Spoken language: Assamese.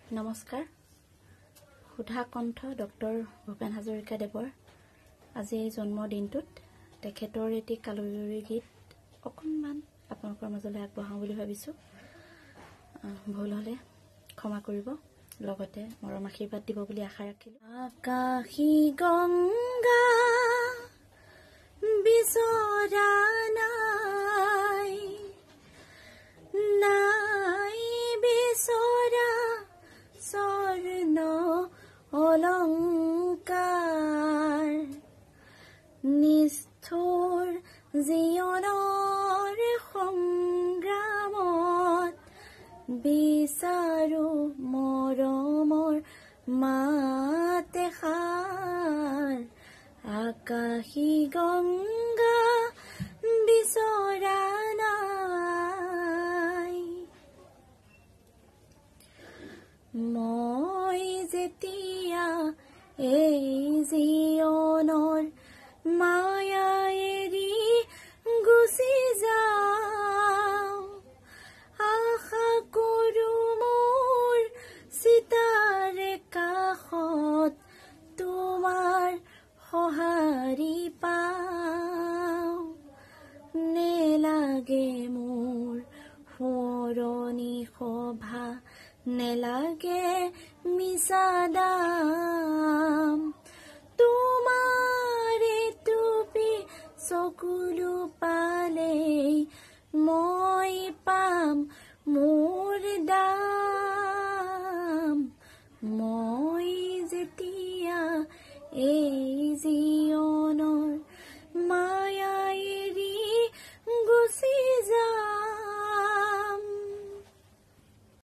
নমস্কাৰ সুধা কণ্ঠ ডক্টৰ ভূপেন হাজৰিকা দেৱৰ আজি এই জন্মদিনটোত তেখেতৰ এটি কালজয়ী গীত অকণমান আপোনালোকৰ মাজলৈ আগবঢ়াওঁ বুলি ভাবিছোঁ ভুল হ'লে ক্ষমা কৰিব লগতে মৰম আশীৰ্বাদ দিব বুলি আশা ৰাখিলোঁ আকাশী গংগা বিচৰা নাই নাই বিচৰা স্বৰ্ণ অলংকাৰ নিষ্ঠুৰ জীৱনৰ সংগ্ৰামত বিচাৰো মৰমৰ মাত এষাৰ আকাশী গংগা বিচৰা নাই মই যেতিয়া এই জীৱনৰ মায়া এৰি গুচি যাওঁ আশা কৰো মোৰ চিতাৰে কাষত তোমাৰ সঁহাৰি পাওঁ নেলাগে মোৰ সোঁৱৰণি সভা নেলাগে মিছা দাম তোমাৰে টুপি চকুলো পালেই মই পাম